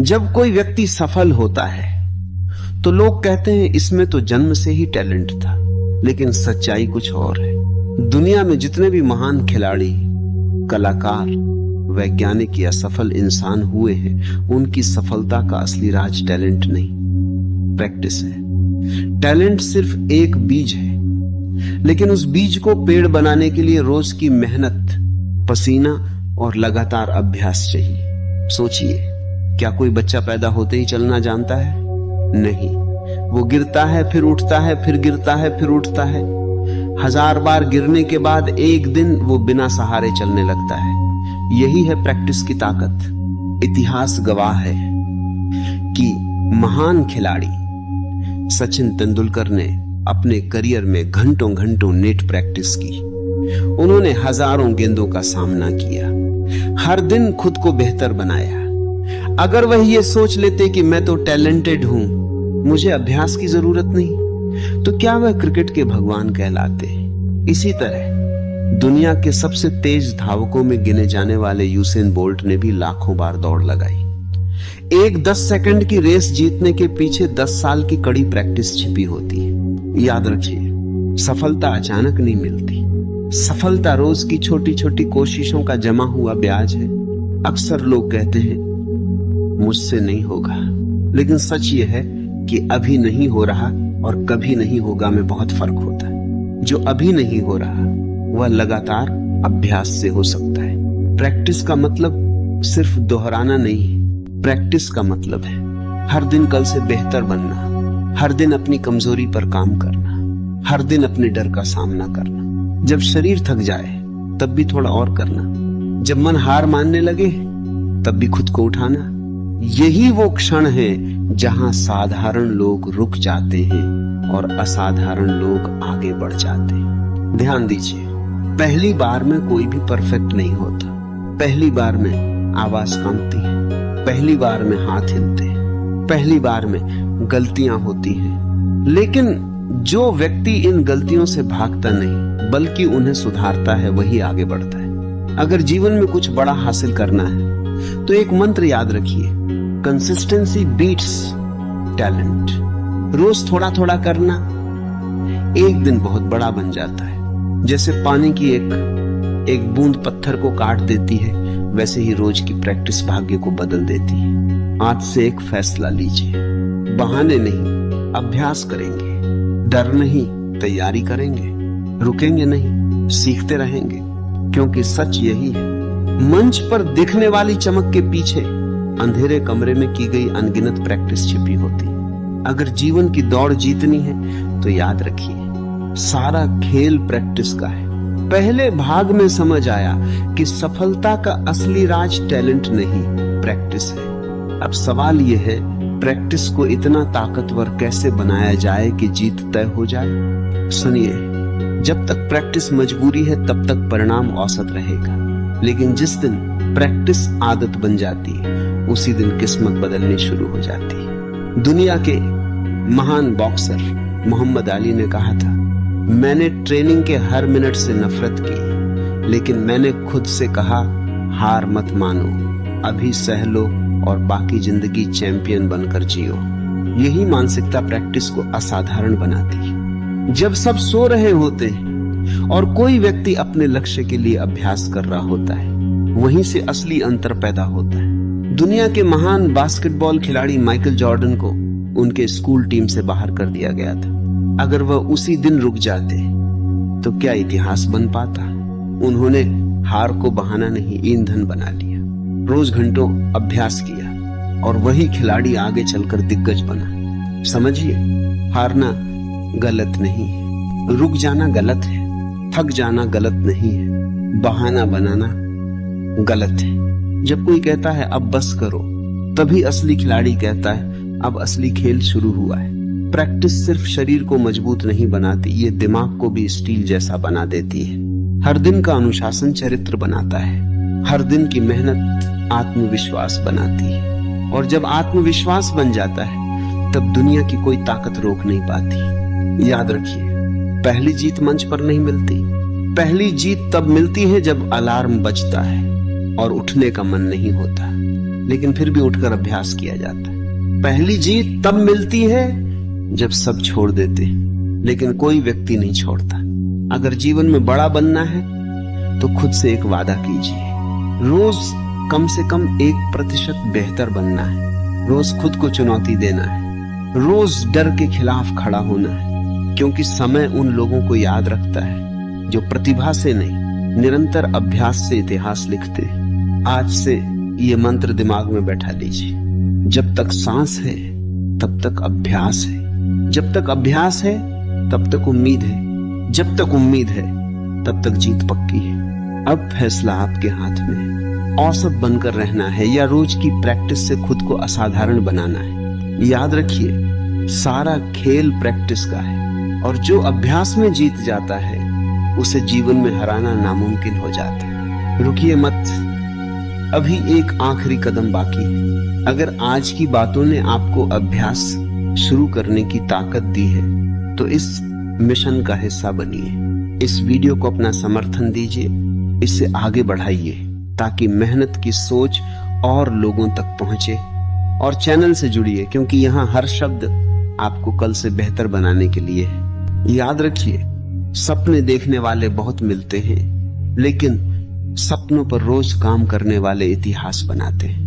जब कोई व्यक्ति सफल होता है तो लोग कहते हैं इसमें तो जन्म से ही टैलेंट था, लेकिन सच्चाई कुछ और है। दुनिया में जितने भी महान खिलाड़ी, कलाकार, वैज्ञानिक या सफल इंसान हुए हैं, उनकी सफलता का असली राज टैलेंट नहीं, प्रैक्टिस है। टैलेंट सिर्फ एक बीज है, लेकिन उस बीज को पेड़ बनाने के लिए रोज की मेहनत, पसीना और लगातार अभ्यास चाहिए। सोचिए, क्या कोई बच्चा पैदा होते ही चलना जानता है? नहीं, वो गिरता है, फिर उठता है, फिर गिरता है, फिर उठता है। 1000 बार गिरने के बाद एक दिन वो बिना सहारे चलने लगता है। यही है प्रैक्टिस की ताकत। इतिहास गवाह है कि महान खिलाड़ी सचिन तेंदुलकर ने अपने करियर में घंटों घंटों नेट प्रैक्टिस की। उन्होंने हजारों गेंदों का सामना किया, हर दिन खुद को बेहतर बनाया। अगर वह ये सोच लेते कि मैं तो टैलेंटेड हूं, मुझे अभ्यास की जरूरत नहीं, तो क्या वह क्रिकेट के भगवान कहलाते? इसी तरह दुनिया के सबसे तेज धावकों में गिने जाने वाले यूसेन बोल्ट ने भी लाखों बार दौड़ लगाई। एक 10 सेकंड की रेस जीतने के पीछे 10 साल की कड़ी प्रैक्टिस छिपी होती है। याद रखिए, सफलता अचानक नहीं मिलती। सफलता रोज की छोटी छोटी कोशिशों का जमा हुआ ब्याज है। अक्सर लोग कहते हैं मुझसे नहीं होगा, लेकिन सच ये है कि अभी नहीं हो रहा और कभी नहीं होगा में बहुत फर्क होता है। जो अभी नहीं हो रहा वह लगातार अभ्यास से हो सकता है। प्रैक्टिस का मतलब सिर्फ दोहराना नहीं है। प्रैक्टिस का मतलब है हर दिन कल से बेहतर बनना, हर दिन अपनी कमजोरी पर काम करना, हर दिन अपने डर का सामना करना। जब शरीर थक जाए तब भी थोड़ा और करना, जब मन हार मानने लगे तब भी खुद को उठाना। यही वो क्षण है जहां साधारण लोग रुक जाते हैं और असाधारण लोग आगे बढ़ जाते हैं। ध्यान दीजिए, पहली बार में कोई भी परफेक्ट नहीं होता। पहली बार में आवाज कांपती है, पहली बार में हाथ हिलते हैं, पहली बार में गलतियां होती हैं। लेकिन जो व्यक्ति इन गलतियों से भागता नहीं बल्कि उन्हें सुधारता है, वही आगे बढ़ता है। अगर जीवन में कुछ बड़ा हासिल करना है तो एक मंत्र याद रखिए, कंसिस्टेंसी बीट्स टैलेंट। रोज थोड़ा थोड़ा करना एक दिन बहुत बड़ा बन जाता है। जैसे पानी की एक बूंद पत्थर को काट देती है, वैसे ही रोज की प्रैक्टिस भाग्य को बदल देती है। आज से एक फैसला लीजिए, बहाने नहीं, अभ्यास करेंगे। डर नहीं, तैयारी करेंगे। रुकेंगे नहीं, सीखते रहेंगे, क्योंकि सच यही है, मंच पर दिखने वाली चमक के पीछे अंधेरे कमरे में की गई अनगिनत प्रैक्टिस छिपी होती। अगर जीवन की दौड़ जीतनी है तो याद रखिए, सारा खेल प्रैक्टिस का है। पहले भाग में समझ आया कि सफलता का असली राज टैलेंट नहीं, प्रैक्टिस है। अब सवाल यह है, प्रैक्टिस को इतना ताकतवर कैसे बनाया जाए कि जीत तय हो जाए? सुनिए, जब तक प्रैक्टिस मजबूरी है तब तक परिणाम औसत रहेगा, लेकिन जिस दिन प्रैक्टिस आदत बन जाती है उसी दिन किस्मत बदलनी शुरू हो जाती है। दुनिया के महान बॉक्सर मोहम्मद अली ने कहा था, मैंने ट्रेनिंग के हर मिनट से नफरत की, लेकिन मैंने खुद से कहा हार मत मानो, अभी सह लो और बाकी जिंदगी चैंपियन बनकर जियो। यही मानसिकता प्रैक्टिस को असाधारण बनाती है। जब सब सो रहे होते हैं और कोई व्यक्ति अपने लक्ष्य के लिए अभ्यास कर रहा होता है, वहीं से असली अंतर पैदा होता है। दुनिया के महान बास्केटबॉल खिलाड़ी माइकल जॉर्डन को उनके स्कूल टीम से बाहर कर दिया गया था। अगर वह उसी दिन रुक जाते तो क्या इतिहास बन पाता? उन्होंने हार को बहाना नहीं, ईंधन बना लिया। रोज घंटों अभ्यास किया और वही खिलाड़ी आगे चलकर दिग्गज बना। समझिए, हारना गलत नहीं है, रुक जाना गलत है, थक जाना गलत नहीं है, बहाना बनाना गलत है। जब कोई कहता है अब बस करो, तभी असली खिलाड़ी कहता है अब असली खेल शुरू हुआ है। प्रैक्टिस सिर्फ शरीर को मजबूत नहीं बनाती, ये दिमाग को भी स्टील जैसा बना देती है। हर दिन का अनुशासन चरित्र बनाता है, हर दिन की मेहनत आत्मविश्वास बनाती है, और जब आत्मविश्वास बन जाता है तब दुनिया की कोई ताकत रोक नहीं पाती। याद रखिए, पहली जीत मंच पर नहीं मिलती, पहली जीत तब मिलती है जब अलार्म बजता है और उठने का मन नहीं होता। लेकिन फिर भी उठकर अभ्यास किया जाता है। पहली जीत तब मिलती है जब सब छोड़ देते हैं, लेकिन कोई व्यक्ति नहीं छोड़ता। अगर जीवन में बड़ा बनना है तो खुद से एक वादा कीजिए, रोज कम से कम 1% बेहतर बनना है। रोज खुद को चुनौती देना है, रोज डर के खिलाफ खड़ा होना है, क्योंकि समय उन लोगों को याद रखता है जो प्रतिभा से नहीं, निरंतर अभ्यास से इतिहास लिखते हैं। आज से ये मंत्र दिमाग में बैठा लीजिए, जब तक सांस है तब तक अभ्यास है, जब तक अभ्यास है तब तक उम्मीद है, जब तक उम्मीद है तब तक जीत पक्की है। अब फैसला आपके हाथ में है, औसत बनकर रहना है या रोज की प्रैक्टिस से खुद को असाधारण बनाना है। याद रखिए, सारा खेल प्रैक्टिस का है, और जो अभ्यास में जीत जाता है उसे जीवन में हराना नामुमकिन हो जाता है। रुकिए मत, अभी एक आखिरी कदम बाकी है। अगर आज की बातों ने आपको अभ्यास शुरू करने की ताकत दी है तो इस मिशन का हिस्सा बनिए। इस वीडियो को अपना समर्थन दीजिए, इसे आगे बढ़ाइए ताकि मेहनत की सोच और लोगों तक पहुंचे। और चैनल से जुड़िए, क्योंकि यहाँ हर शब्द आपको कल से बेहतर बनाने के लिए है। याद रखिए, सपने देखने वाले बहुत मिलते हैं, लेकिन सपनों पर रोज काम करने वाले इतिहास बनाते हैं।